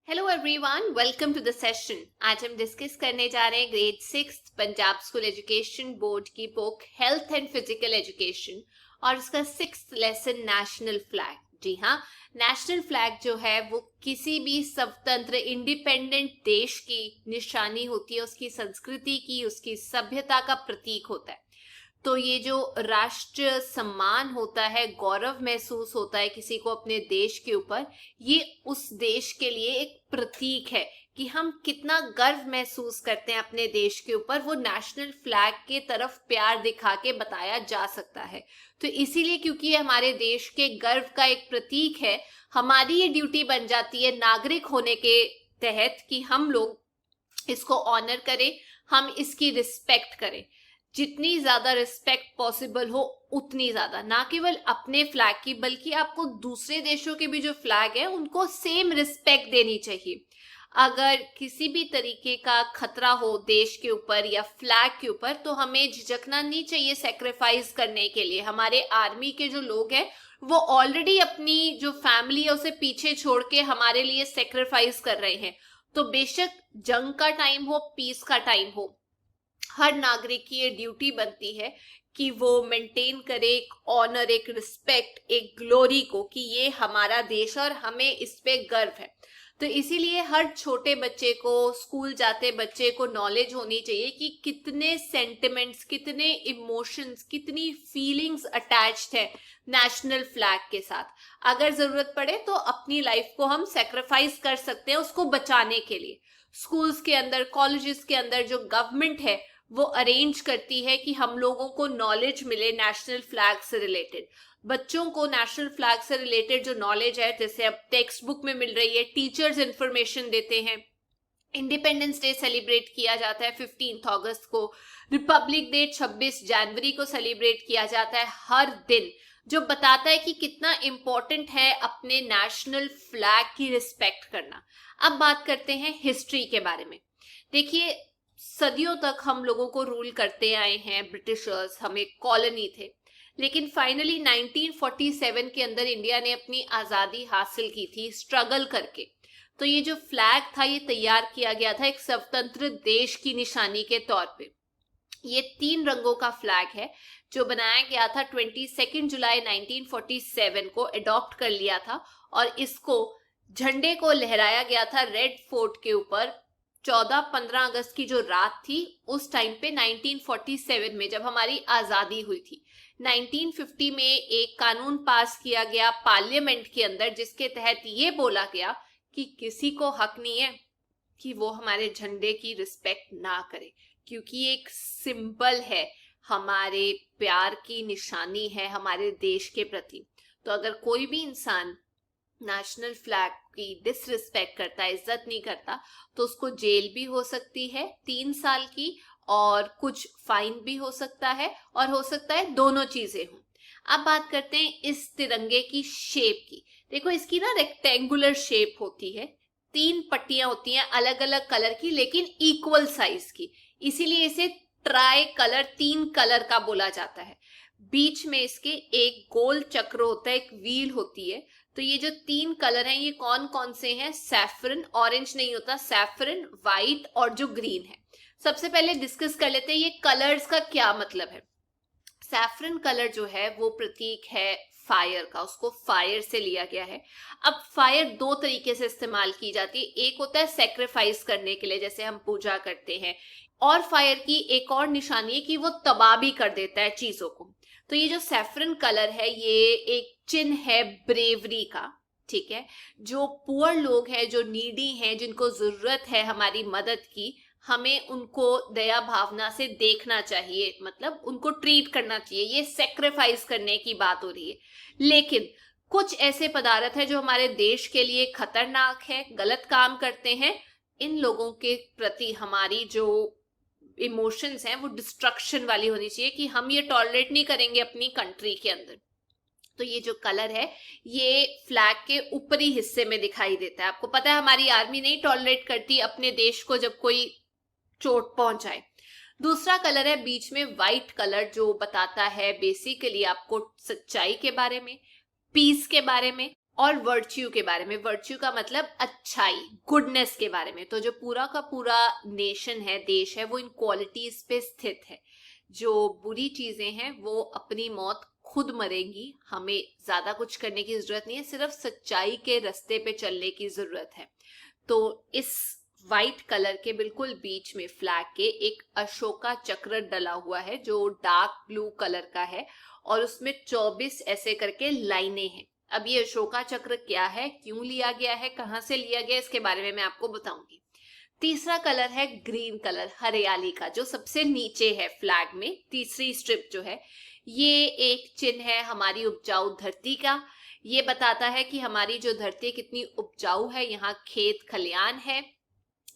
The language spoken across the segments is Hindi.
Hello everyone, welcome to the session. आज हम डिस्कस करने जा रहे हैं grade 6 Punjab school education board की book health and physical education और उसका 6th लेसन नेशनल फ्लैग। जी हाँ, नेशनल फ्लैग जो है वो किसी भी स्वतंत्र इंडिपेंडेंट देश की निशानी होती है, उसकी संस्कृति की, उसकी सभ्यता का प्रतीक होता है। तो ये जो राष्ट्र सम्मान होता है, गौरव महसूस होता है किसी को अपने देश के ऊपर, ये उस देश के लिए एक प्रतीक है कि हम कितना गर्व महसूस करते हैं अपने देश के ऊपर। वो नेशनल फ्लैग के तरफ प्यार दिखा के बताया जा सकता है। तो इसीलिए क्योंकि ये हमारे देश के गर्व का एक प्रतीक है, हमारी ये ड्यूटी बन जाती है नागरिक होने के तहत कि हम लोग इसको ऑनर करें, हम इसकी रिस्पेक्ट करें। जितनी ज्यादा रिस्पेक्ट पॉसिबल हो उतनी ज्यादा, ना केवल अपने फ्लैग की बल्कि आपको दूसरे देशों के भी जो फ्लैग है उनको सेम रिस्पेक्ट देनी चाहिए। अगर किसी भी तरीके का खतरा हो देश के ऊपर या फ्लैग के ऊपर तो हमें झिझकना नहीं चाहिए सेक्रीफाइस करने के लिए। हमारे आर्मी के जो लोग हैं वो ऑलरेडी अपनी जो फैमिली है उसे पीछे छोड़ के हमारे लिए सेक्रीफाइस कर रहे हैं। तो बेशक जंग का टाइम हो, पीस का टाइम हो, हर नागरिक की ये ड्यूटी बनती है कि वो मेंटेन करे एक ऑनर, एक रिस्पेक्ट, एक ग्लोरी को कि ये हमारा देश और हमें इस पे गर्व है। तो इसीलिए हर छोटे बच्चे को, स्कूल जाते बच्चे को नॉलेज होनी चाहिए कि कितने सेंटिमेंट्स, कितने इमोशंस, कितनी फीलिंग्स अटैच्ड है नेशनल फ्लैग के साथ। अगर जरूरत पड़े तो अपनी लाइफ को हम सेक्रीफाइस कर सकते हैं उसको बचाने के लिए। स्कूल्स के अंदर, कॉलेजेस के अंदर जो गवर्नमेंट है वो अरेंज करती है कि हम लोगों को नॉलेज मिले नेशनल फ्लैग से रिलेटेड। बच्चों को नेशनल फ्लैग से रिलेटेड जो नॉलेज है, जैसे अब टेक्स्ट बुक में मिल रही है, टीचर्स इंफॉर्मेशन देते हैं। इंडिपेंडेंस डे सेलिब्रेट किया जाता है 15 अगस्त को, रिपब्लिक डे 26 जनवरी को सेलिब्रेट किया जाता है। हर दिन जो बताता है कि कितना इंपॉर्टेंट है अपने नेशनल फ्लैग की रिस्पेक्ट करना। अब बात करते हैं हिस्ट्री के बारे में। देखिए, सदियों तक हम लोगों को रूल करते आए हैं ब्रिटिशर्स, हमें कॉलोनी थे, लेकिन फाइनली 1947 के अंदर इंडिया ने अपनी आजादी हासिल की थी स्ट्रगल करके। तो ये जो फ्लैग था ये तैयार किया गया था एक स्वतंत्र देश की निशानी के तौर पे। ये 3 रंगों का फ्लैग है जो बनाया गया था 22 जुलाई 1947 को, अडॉप्ट कर लिया था और इसको झंडे को लहराया गया था रेड फोर्ट के ऊपर 14-15 अगस्त की जो रात थी उस टाइम पे 1947 में, जब हमारी आजादी हुई थी। 1950 में एक कानून पास किया गया पार्लियामेंट के अंदर जिसके तहत ये बोला गया कि किसी को हक नहीं है कि वो हमारे झंडे की रिस्पेक्ट ना करे, क्योंकि ये एक सिंबल है, हमारे प्यार की निशानी है हमारे देश के प्रति। तो अगर कोई भी इंसान नेशनल फ्लैग की डिसरिस्पेक्ट करता है, इज्जत नहीं करता, तो उसको जेल भी हो सकती है 3 साल की और कुछ फाइन भी हो सकता है, और हो सकता है दोनों चीजें हों। अब बात करते हैं इस तिरंगे की शेप की। देखो, इसकी ना रेक्टेंगुलर शेप होती है, 3 पट्टियां होती हैं अलग अलग कलर की लेकिन इक्वल साइज की, इसीलिए इसे ट्राई कलर, 3 कलर का बोला जाता है। बीच में इसके एक गोल चक्र होता है, एक व्हील होती है। तो ये जो 3 कलर हैं ये कौन कौन से हैं? सैफरन, ऑरेंज नहीं होता, सैफरन, व्हाइट और जो ग्रीन है। सबसे पहले डिस्कस कर लेते हैं ये कलर्स का क्या मतलब है। सैफरन कलर जो है वो प्रतीक है फायर का, उसको फायर से लिया गया है। अब फायर 2 तरीके से इस्तेमाल की जाती है, एक होता है सेक्रीफाइस करने के लिए, जैसे हम पूजा करते हैं, और फायर की एक और निशानी है कि वो तबाह भी कर देता है चीजों को। तो ये जो सैफरन कलर है ये एक चिन्ह है ब्रेवरी का, ठीक है। जो पुअर लोग हैं, जो नीडी हैं, जिनको जरूरत है हमारी मदद की, हमें उनको दया भावना से देखना चाहिए, मतलब उनको ट्रीट करना चाहिए। ये सेक्रीफाइस करने की बात हो रही है। लेकिन कुछ ऐसे पदार्थ है जो हमारे देश के लिए खतरनाक है, गलत काम करते हैं, इन लोगों के प्रति हमारी जो इमोशंस हैं वो डिस्ट्रक्शन वाली होनी चाहिए कि हम ये टॉलरेट नहीं करेंगे अपनी कंट्री के अंदर। तो ये जो कलर है ये फ्लैग के ऊपरी हिस्से में दिखाई देता है। आपको पता है हमारी आर्मी नहीं टॉलरेट करती अपने देश को जब कोई चोट पहुंचाए। दूसरा कलर है बीच में व्हाइट कलर, जो बताता है बेसिकली आपको सच्चाई के बारे में, पीस के बारे में और वर्च्यू के बारे में। वर्च्यू का मतलब अच्छाई, गुडनेस के बारे में। तो जो पूरा का पूरा नेशन है, देश है, वो इन क्वालिटीज पे स्थित है। जो बुरी चीजें हैं वो अपनी मौत खुद मरेंगी, हमें ज्यादा कुछ करने की जरूरत नहीं है, सिर्फ सच्चाई के रास्ते पे चलने की जरूरत है। तो इस व्हाइट कलर के बिल्कुल बीच में फ्लैग के एक अशोका चक्र डला हुआ है जो डार्क ब्लू कलर का है, और उसमें 24 ऐसे करके लाइनें हैं। अब ये अशोका चक्र क्या है, क्यों लिया गया है, कहां से लिया गया, इसके बारे में मैं आपको बताऊंगी। तीसरा कलर है ग्रीन कलर, हरियाली का, जो सबसे नीचे है फ्लैग में। तीसरी स्ट्रिप जो है ये एक चिन्ह है हमारी उपजाऊ धरती का। ये बताता है कि हमारी जो धरती कितनी उपजाऊ है, यहाँ खेत खलियान है,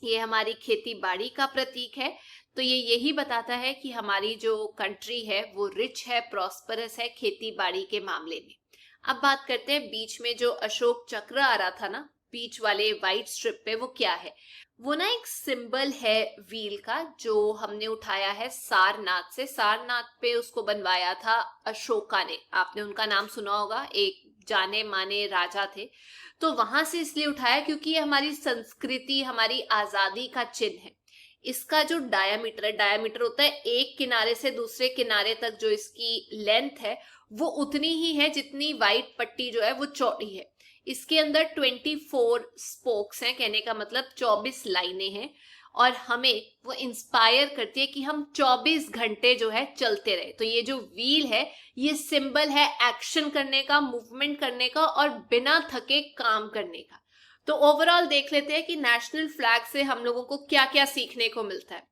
ये हमारी खेती बाड़ी का प्रतीक है। तो ये यही बताता है कि हमारी जो कंट्री है वो रिच है, प्रॉस्परस है खेती बाड़ी के मामले में। अब बात करते हैं बीच में जो अशोक चक्र आ रहा था ना, बीच वाले व्हाइट स्ट्रिप पे, वो क्या है? वो ना एक सिंबल है व्हील का, जो हमने उठाया है सारनाथ से। सारनाथ पे उसको बनवाया था अशोका ने, आपने उनका नाम सुना होगा, एक जाने माने राजा थे। तो वहां से इसलिए उठाया क्योंकि ये हमारी संस्कृति, हमारी आजादी का चिन्ह है। इसका जो डायामीटर होता है एक किनारे से दूसरे किनारे तक, जो इसकी लेंथ है वो उतनी ही है जितनी व्हाइट पट्टी जो है वो चौड़ी है। इसके अंदर 24 स्पोक्स हैं, कहने का मतलब 24 लाइनें हैं, और हमें वो इंस्पायर करती है कि हम 24 घंटे जो है चलते रहे। तो ये जो व्हील है ये सिंबल है एक्शन करने का, मूवमेंट करने का, और बिना थके काम करने का। तो ओवरऑल देख लेते हैं कि नेशनल फ्लैग से हम लोगों को क्या क्या सीखने को मिलता है।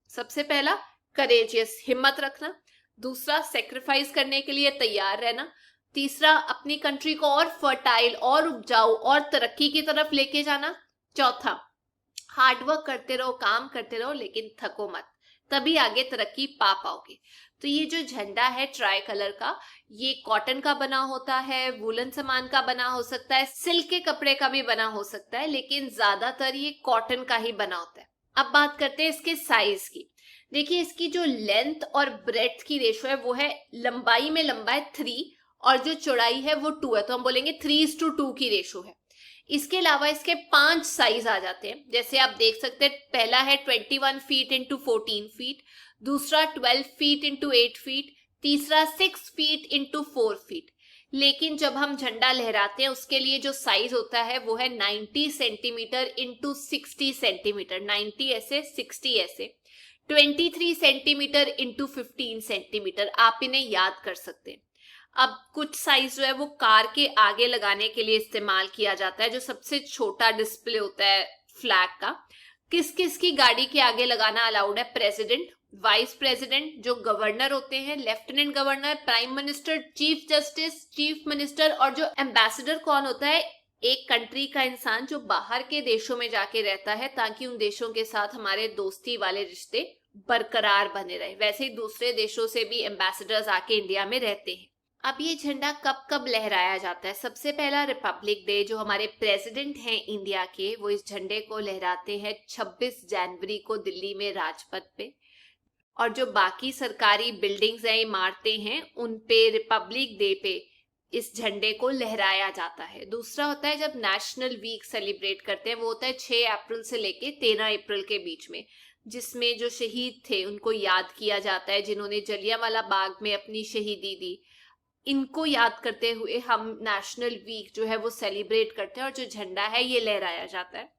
सबसे पहला, करेजियस, हिम्मत रखना। दूसरा, सेक्रीफाइस करने के लिए तैयार रहना। तीसरा, अपनी कंट्री को और फर्टाइल और उपजाऊ और तरक्की की तरफ लेके जाना। चौथा, हार्डवर्क करते रहो, काम करते रहो, लेकिन थको मत, तभी आगे तरक्की पा पाओगे। तो ये जो झंडा है ट्राई कलर का, ये कॉटन का बना होता है, वूलन सामान का बना हो सकता है, सिल्क के कपड़े का भी बना हो सकता है, लेकिन ज्यादातर ये कॉटन का ही बना होता है। अब बात करते हैं इसके साइज की। देखिए, इसकी जो लेंथ और ब्रेड्थ की रेशो है वो है, लंबाई में लंबा है 3 और जो चौड़ाई है वो 2 है, तो हम बोलेंगे 3:2 की रेशो है। इसके अलावा इसके 5 साइज आ जाते हैं, जैसे आप देख सकते हैं। पहला है 21 फीट इंटू 14 फीट, दूसरा 12 फीट इंटू 8 फीट, तीसरा 6 फीट इंटू 4 फीट। लेकिन जब हम झंडा लहराते हैं उसके लिए जो साइज होता है वो है 90 सेंटीमीटर इंटू 60 सेंटीमीटर, 90 ऐसे 60 ऐसे, 23 सेंटीमीटर इंटू 15 सेंटीमीटर। आप इन्हें याद कर सकते हैं। अब कुछ साइज जो है वो कार के आगे लगाने के लिए इस्तेमाल किया जाता है, जो सबसे छोटा डिस्प्ले होता है फ्लैग का। किस किस की गाड़ी के आगे लगाना अलाउड है? प्रेसिडेंट, वाइस प्रेसिडेंट, जो गवर्नर होते हैं, lieutenant governor, prime minister, chief justice, chief minister, और जो एम्बेसडर कौन होता है? एक कंट्री का इंसान जो बाहर के देशों में जाके रहता है ताकि उन देशों के साथ हमारे दोस्ती वाले रिश्ते बरकरार बने रहे। वैसे ही दूसरे देशों से भी एम्बेसडर्स आके इंडिया में रहते हैं। अब ये झंडा कब कब लहराया जाता है? सबसे पहला, रिपब्लिक डे, जो हमारे प्रेसिडेंट हैं इंडिया के, वो इस झंडे को लहराते हैं 26 जनवरी को दिल्ली में राजपथ पे। और जो बाकी सरकारी बिल्डिंग्स हैं, इमारतें हैं, उन पे रिपब्लिक डे पे इस झंडे को लहराया जाता है। दूसरा होता है जब नेशनल वीक सेलिब्रेट करते हैं, वो होता है 6 अप्रैल से लेके 13 अप्रैल के बीच में, जिसमें जो शहीद थे उनको याद किया जाता है, जिन्होंने जलियांवाला बाग में अपनी शहीदी दी। इनको याद करते हुए हम नेशनल वीक जो है वो सेलिब्रेट करते हैं और जो झंडा है ये लहराया जाता है।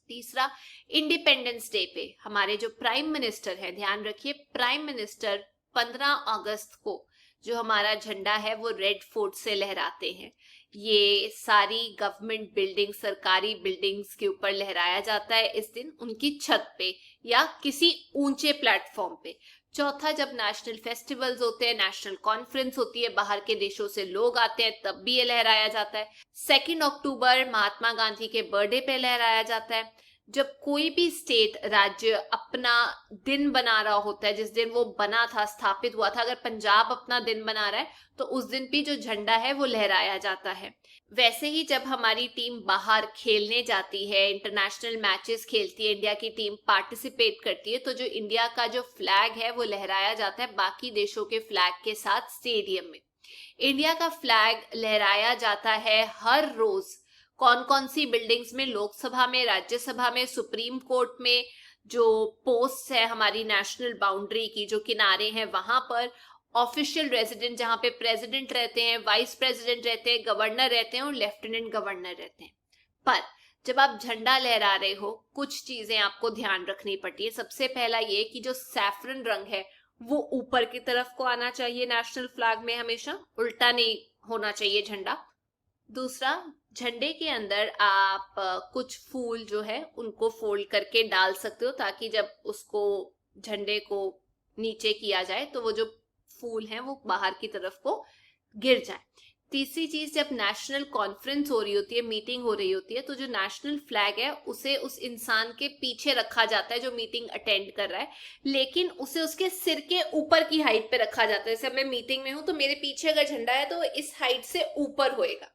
तीसरा, इंडिपेंडेंस डे पे हमारे जो प्राइम मिनिस्टर है, ध्यान रखिए, प्राइम मिनिस्टर 15 अगस्त को जो हमारा झंडा है वो रेड फोर्ट से लहराते हैं। ये सारी गवर्नमेंट बिल्डिंग, सरकारी बिल्डिंग्स के ऊपर लहराया जाता है इस दिन, उनकी छत पे या किसी ऊंचे प्लेटफॉर्म पे। चौथा, जब नेशनल फेस्टिवल्स होते हैं, नेशनल कॉन्फ्रेंस होती है, बाहर के देशों से लोग आते हैं, तब भी ये लहराया जाता है। 2 अक्टूबर महात्मा गांधी के बर्थडे पे लहराया जाता है। जब कोई भी स्टेट, राज्य अपना दिन बना रहा होता है, जिस दिन वो बना था, स्थापित हुआ था, अगर पंजाब अपना दिन बना रहा है तो उस दिन भी जो झंडा है वो लहराया जाता है। वैसे ही जब हमारी टीम बाहर खेलने जाती है, इंटरनेशनल मैचेस खेलती है, इंडिया की टीम पार्टिसिपेट करती है, तो जो इंडिया का जो फ्लैग है वो लहराया जाता है बाकी देशों के फ्लैग के साथ स्टेडियम में। इंडिया का फ्लैग लहराया जाता है हर रोज कौन कौन सी बिल्डिंग्स में, लोकसभा में, राज्यसभा में, सुप्रीम कोर्ट में, जो पोस्ट है हमारी नेशनल बाउंड्री की जो किनारे हैं वहां पर, ऑफिशियल रेजिडेंट जहां पे प्रेसिडेंट रहते हैं, वाइस प्रेसिडेंट रहते हैं, गवर्नर रहते हैं और लेफ्टिनेंट गवर्नर रहते हैं। पर जब आप झंडा लहरा रहे हो कुछ चीजें आपको ध्यान रखनी पड़ती है। सबसे पहला ये कि जो सैफरन रंग है वो ऊपर की तरफ को आना चाहिए नेशनल फ्लैग में, हमेशा उल्टा नहीं होना चाहिए झंडा। दूसरा, झंडे के अंदर आप कुछ फूल जो है उनको फोल्ड करके डाल सकते हो ताकि जब उसको झंडे को नीचे किया जाए तो वो जो फूल हैं वो बाहर की तरफ को गिर जाए। तीसरी चीज, जब नेशनल कॉन्फ्रेंस हो रही होती है, मीटिंग हो रही होती है, तो जो नेशनल फ्लैग है उसे उस इंसान के पीछे रखा जाता है जो मीटिंग अटेंड कर रहा है, लेकिन उसे उसके सिर के ऊपर की हाइट पे रखा जाता है। जैसे मैं मीटिंग में हूं तो मेरे पीछे अगर झंडा है तो इस हाइट से ऊपर होएगा।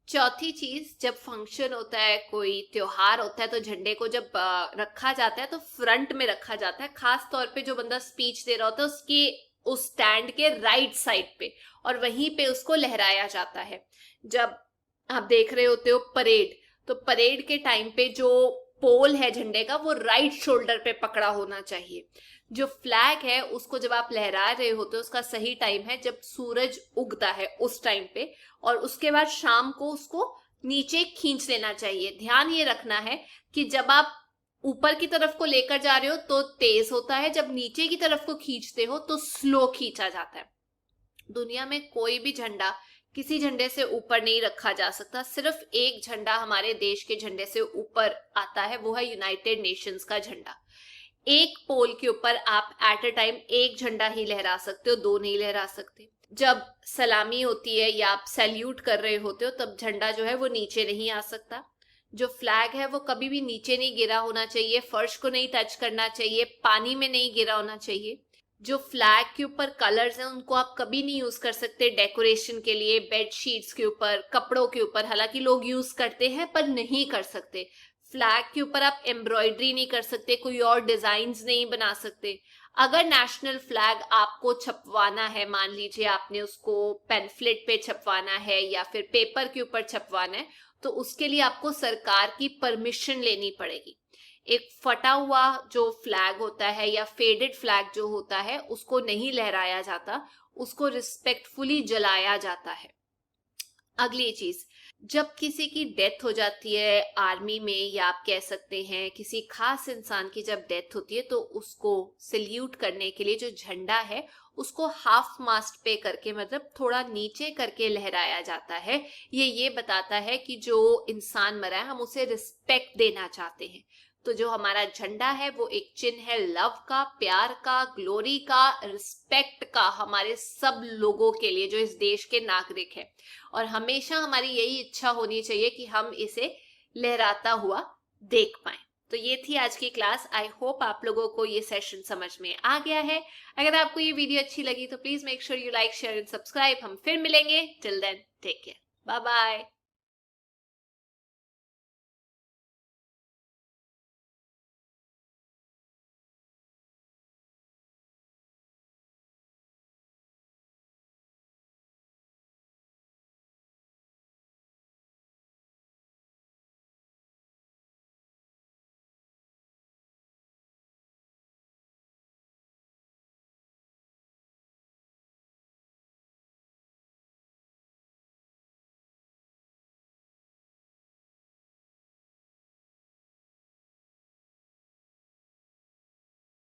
चौथी चीज, जब फंक्शन होता है, कोई त्योहार होता है, तो झंडे को जब रखा जाता है तो फ्रंट में रखा जाता है, खास तौर पे जो बंदा स्पीच दे रहा होता है उसके उस स्टैंड के राइट साइड पे, और वहीं पे उसको लहराया जाता है। जब आप देख रहे होते हो परेड, तो परेड के टाइम पे जो पोल है झंडे का वो राइट शोल्डर पे पकड़ा होना चाहिए। जो फ्लैग है उसको जब आप लहरा रहे होते हो उसका सही टाइम है जब सूरज उगता है उस टाइम पे, और उसके बाद शाम को उसको नीचे खींच लेना चाहिए। ध्यान ये रखना है कि जब आप ऊपर की तरफ को लेकर जा रहे हो तो तेज होता है, जब नीचे की तरफ को खींचते हो तो स्लो खींचा जाता है। दुनिया में कोई भी झंडा किसी झंडे से ऊपर नहीं रखा जा सकता। सिर्फ एक झंडा हमारे देश के झंडे से ऊपर आता है, वो है यूनाइटेड नेशंस का झंडा। एक पोल के ऊपर आप एट अ टाइम एक झंडा ही लहरा सकते हो, दो नहीं लहरा सकते। जब सलामी होती है या आप सैल्यूट कर रहे होते हो तब झंडा जो है वो नीचे नहीं आ सकता। जो फ्लैग है वो कभी भी नीचे नहीं गिरा होना चाहिए, फर्श को नहीं टच करना चाहिए, पानी में नहीं गिरा होना चाहिए। जो फ्लैग के ऊपर कलर्स हैं उनको आप कभी नहीं यूज कर सकते डेकोरेशन के लिए, बेड शीट्स के ऊपर, कपड़ों के ऊपर, हालांकि लोग यूज करते हैं पर नहीं कर सकते। फ्लैग के ऊपर आप एम्ब्रॉयडरी नहीं कर सकते, कोई और डिजाइन्स नहीं बना सकते। अगर नेशनल फ्लैग आपको छपवाना है, मान लीजिए आपने उसको पेम्फलेट पे छपवाना है या फिर पेपर के ऊपर छपवाना है, तो उसके लिए आपको सरकार की परमिशन लेनी पड़ेगी। एक फटा हुआ जो फ्लैग होता है या फेडेड फ्लैग जो होता है उसको नहीं लहराया जाता, उसको रिस्पेक्टफुली जलाया जाता है। अगली चीज, जब किसी की डेथ हो जाती है आर्मी में, या आप कह सकते हैं किसी खास इंसान की जब डेथ होती है, तो उसको सल्यूट करने के लिए जो झंडा है उसको हाफ मास्ट पे करके, मतलब थोड़ा नीचे करके लहराया जाता है। ये बताता है कि जो इंसान मरा है हम उसे रिस्पेक्ट देना चाहते हैं। तो जो हमारा झंडा है वो एक चिन्ह है लव का, प्यार का, ग्लोरी का, रिस्पेक्ट का, हमारे सब लोगों के लिए जो इस देश के नागरिक हैं। और हमेशा हमारी यही इच्छा होनी चाहिए कि हम इसे लहराता हुआ देख पाएं। तो ये थी आज की क्लास। आई होप आप लोगों को ये सेशन समझ में आ गया है। अगर आपको ये वीडियो अच्छी लगी तो please make sure you like, share and subscribe. हम फिर मिलेंगे। Till then take care, bye bye.